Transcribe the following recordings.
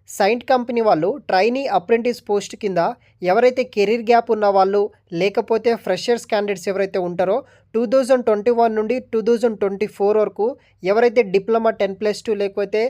Saint company వాళ్ళు trainee apprentice post కింద ఎవరైతే కెరీర్ గ్యాప్ ఉన్న వాళ్ళు లేకపోతే ఫ్రెషర్స్ క్యాండిడేట్స్ ఎవరైతే ఉంటారో 2021 నుండి 2024 వరకు ఎవరైతే డిప్లొమా 10+2 లేకపోతే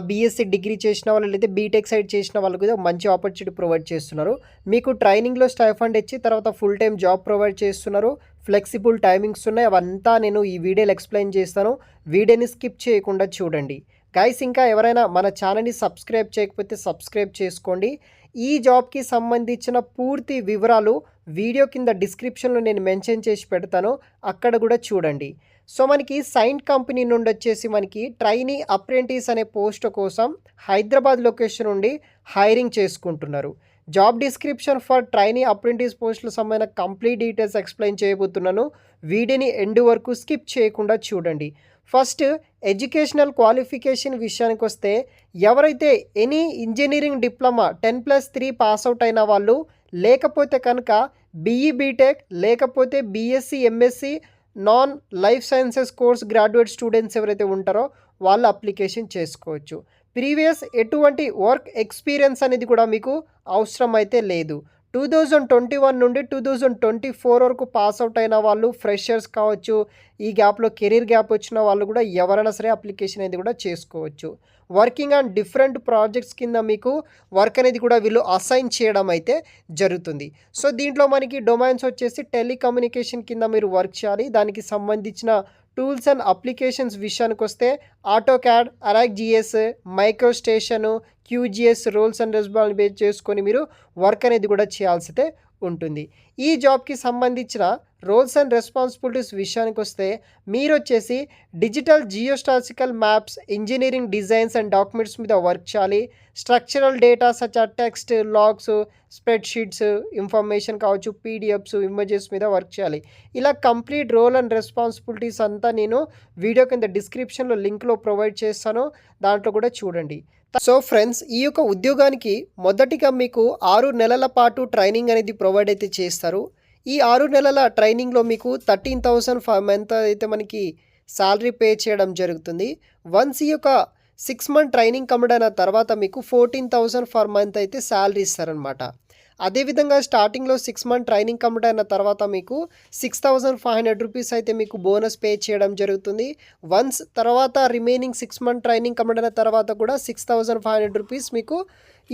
బీఎస్సీ డిగ్రీ చేసిన వాళ్ళు లేదా బీటెక్ సైడ్ చేసిన వాళ్ళకు కూడా మంచి ఆపర్చునిటీ ప్రొవైడ్ చేస్తున్నారు. మీకు ట్రైనింగ్లో స్టైఫండ్ ఇచ్చి తర్వాత ఫుల్ టైం జాబ్ ప్రొవైడ్ చేస్తున్నారు. ఫ్లెక్సిబుల్ టైమింగ్స్ ఉన్నాయి. అవంతా నేను ఈ వీడియోలో ఎక్స్ప్లెయిన్ చేస్తాను. వీడియోని స్కిప్ చేయకుండా చూడండి. గైస్, ఇంకా ఎవరైనా మన ఛానల్ని సబ్స్క్రైబ్ చేయకపోతే సబ్స్క్రైబ్ చేసుకోండి. ఈ జాబ్కి సంబంధించిన పూర్తి వివరాలు వీడియో కింద డిస్క్రిప్షన్లో నేను మెన్షన్ చేసి పెడతాను, అక్కడ కూడా చూడండి. సో మనకి సైంట్ కంపెనీ నుండి వచ్చేసి మనకి ట్రైనీ అప్రెంటిస్ అనే పోస్ట్ కోసం హైదరాబాద్ లొకేషన్ నుండి హైరింగ్ చేసుకుంటున్నారు. Job description for trainee apprentice పోస్టులకు సంబంధించిన కంప్లీట్ డీటెయిల్స్ ఎక్స్ప్లెయిన్ చేయబోతున్నాను. వీడియోని ఎండ్ వరకు స్కిప్ చేయకుండా చూడండి. ఫస్ట్ ఎడ్యుకేషనల్ క్వాలిఫికేషన్ విషయానికి వస్తే ఎవరైతే ఎనీ ఇంజనీరింగ్ డిప్లొమా 10+3 పాస్అవుట్ అయిన వాళ్ళు, లేకపోతే కనుక బీఈ బీటెక్ లేకపోతే BSc MSc non life sciences course graduate students ఎవరైతే ఉంటారో వాళ్ళు అప్లికేషన్ చేసుకోవచ్చు. ప్రీవియస్ ఎటువంటి వర్క్ ఎక్స్పీరియన్స్ అనేది కూడా మీకు అవసరం అయితే లేదు. 2021 నుండి 2024 వరకు పాస్అవుట్ అయిన వాళ్ళు, ఫ్రెషర్స్ కావచ్చు, ఈ గ్యాప్లో కెరీర్ గ్యాప్ వచ్చిన వాళ్ళు కూడా ఎవరైనా సరే అప్లికేషన్ అనేది కూడా చేసుకోవచ్చు. వర్కింగ్ ఆన్ డిఫరెంట్ ప్రాజెక్ట్స్ కింద మీకు వర్క్ అనేది కూడా వీళ్ళు అసైన్ చేయడం అయితే జరుగుతుంది. సో దీంట్లో మనకి డొమైన్స్ వచ్చేసి టెలికమ్యూనికేషన్ కింద మీరు వర్క్ చేయాలి. దానికి సంబంధించిన టూల్స్ అండ్ అప్లికేషన్స్ విషయానికి వస్తే AutoCAD, ArcGIS, MicroStation, QGIS roles and responsibility base చేసుకొని మీరు వర్క్ అనేది కూడా చేయాల్సి అయితే ఉంటుంది. ఈ జాబ్కి సంబంధించిన రోల్స్ అండ్ రెస్పాన్సిబిలిటీస్ విషయానికి వస్తే మీరు వచ్చేసి digital geostatistical maps, engineering designs and documents మీద వర్క్ చేయాలి. Structural data such as text, logs, spreadsheets, information కావచ్చు, PDFs, ఇమేజెస్ మీద వర్క్ చేయాలి. ఇలా కంప్లీట్ రోల్ అండ్ రెస్పాన్సిబిలిటీస్ అంతా నేను వీడియో కింద డిస్క్రిప్షన్లో లింక్లో ప్రొవైడ్ చేస్తాను, దాంట్లో కూడా చూడండి. సో ఫ్రెండ్స్, ఈ యొక్క ఉద్యోగానికి మొదటిగా మీకు 6 నెలల పాటు ట్రైనింగ్ అనేది ప్రొవైడ్ అయితే చేస్తారు. ఈ 6 నెలల ట్రైనింగ్లో మీకు 13,000 ఫర్ మంత్ అయితే మనకి శాలరీ పే చేయడం జరుగుతుంది. వన్స్ ఈ యొక్క 6 మంత్ ట్రైనింగ్ కంప్లీట్ అయిన తర్వాత మీకు 14,000 ఫర్ మంత్ అయితే శాలరీ ఇస్తారనమాట. అదేవిధంగా స్టార్టింగ్లో 6 మంత్ ట్రైనింగ్ కంప్లీట్ అయిన తర్వాత మీకు 6,500 రూపీస్ అయితే మీకు బోనస్ పే చేయడం జరుగుతుంది. వన్స్ తర్వాత రిమైనింగ్ 6 మంత్ ట్రైనింగ్ కంప్లీట్ అయిన తర్వాత కూడా 6,500 రూపీస్ మీకు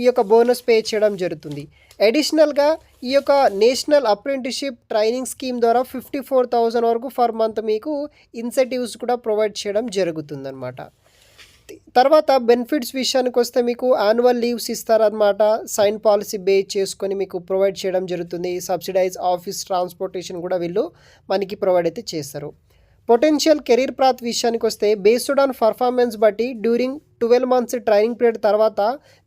ఈ యొక్క బోనస్ పే చేయడం జరుగుతుంది. అడిషనల్గా ఈ యొక్క నేషనల్ అప్రెంటిస్షిప్ ట్రైనింగ్ స్కీమ్ ద్వారా 54,000 వరకు ఫర్ మంత్ మీకు ఇన్సెంటివ్స్ కూడా ప్రొవైడ్ చేయడం జరుగుతుందన్నమాట. తర్వాత బెనిఫిట్స్ విషయానికి వస్తే మీకు యాన్యువల్ లీవ్స్ ఇస్తారనమాట. సైన్ పాలసీ బేస్ చేసుకొని మీకు ప్రొవైడ్ చేయడం జరుగుతుంది. సబ్సిడైజ్ ఆఫీస్ ట్రాన్స్పోర్టేషన్ కూడా వీళ్ళు మనకి ప్రొవైడ్ అయితే చేస్తారు. పొటెన్షియల్ కెరీర్ పాత్ విషయానికి వస్తే బేస్డ్ ఆన్ పర్ఫార్మెన్స్ బట్టి డ్యూరింగ్ 12 మంత్స్ ట్రైనింగ్ పీరియడ్ తర్వాత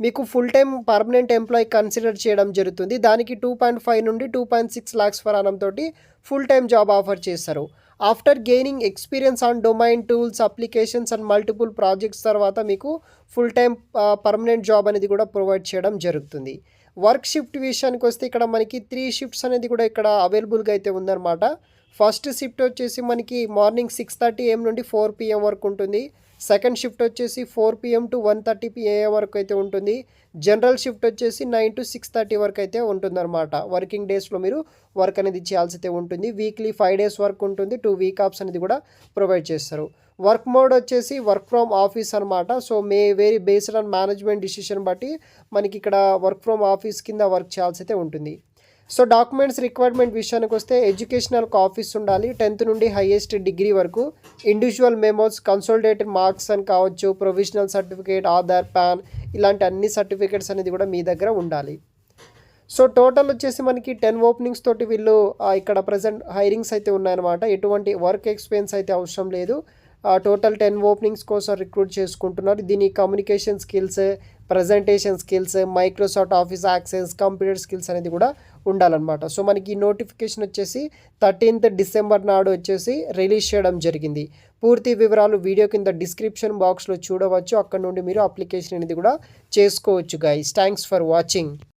మీకు full time permanent employee consider చేయడం జరుగుతుంది. దానికి 2.5 నుండి 2.6 lakhs ఫర్ annum తోటి ఫుల్ టైం జాబ్ ఆఫర్ చేస్తారు. After gaining experience on domain tools, applications and multiple projects తర్వాత మీకు ఫుల్ టైం పర్మనెంట్ జాబ్ అనేది కూడా ప్రొవైడ్ చేయడం జరుగుతుంది. వర్క్ షిఫ్ట్ విషయానికి వస్తే ఇక్కడ మనకి 3 షిఫ్ట్స్ అనేది కూడా ఇక్కడ అవైలబుల్గా అయితే ఉందన్నమాట. ఫస్ట్ షిఫ్ట్ వచ్చేసి మనకి మార్నింగ్ 6:30 AM నుండి 4 PM వరకు ఉంటుంది. సెకండ్ షిఫ్ట్ వచ్చేసి 4 PM to 1:30 AM వరకు అయితే ఉంటుంది. జనరల్ షిఫ్ట్ వచ్చేసి 9 to 6:30 వరకు అయితే ఉంటుందన్నమాట. వర్కింగ్ డేస్లో మీరు వర్క్ అనేది చేయాల్సి అయితే ఉంటుంది. వీక్లీ 5 days వర్క్ ఉంటుంది. 2 week offs అనేది కూడా ప్రొవైడ్ చేస్తారు. వర్క్ మోడ్ వచ్చేసి వర్క్ ఫ్రమ్ ఆఫీస్ అనమాట. So very based on management decision బట్టి మనకి ఇక్కడ వర్క్ ఫ్రమ్ ఆఫీస్ కింద వర్క్ చేయాల్సి అయితే ఉంటుంది. సో డాక్యుమెంట్స్ రిక్వైర్మెంట్ విషయానికి వస్తే ఎడ్యుకేషనల్ కాపీస్ ఉండాలి. 10th నుండి హైయెస్ట్ డిగ్రీ వరకు. ఇండివిజువల్ మెమోస్, కన్సోలిడేటెడ్ మార్క్స్ అని కావచ్చు, ప్రొవిజనల్ సర్టిఫికేట్, ఆధార్, పాన్, ఇలాంటి అన్ని సర్టిఫికేట్స్ అనేది కూడా మీ దగ్గర ఉండాలి. సో టోటల్ వచ్చేసి మనకి 10 ఓపెనింగ్స్ తోటి వీళ్ళు ఇక్కడ ప్రజెంట్ హైరింగ్స్ అయితే ఉన్నాయన్నమాట. ఎటువంటి వర్క్ ఎక్స్పీరియన్స్ అయితే అవసరం లేదు. టోటల్ 10 ఓపెనింగ్స్ కోసం రిక్రూట్ చేసుకుంటున్నారు. దీని communication skills, presentation skills, Microsoft office access, computer skills అనేది కూడా ఉండాలన్నమాట. సో మనకి ఈ నోటిఫికేషన్ వచ్చేసి 13th December నాడు వచ్చేసి రిలీజ్ చేయడం జరిగింది. పూర్తి వివరాలు వీడియో కింద డిస్క్రిప్షన్ బాక్స్లో చూడవచ్చు. అక్కడ నుండి మీరు అప్లికేషన్ అనేది కూడా చేసుకోవచ్చు గైస్. Thanks for watching.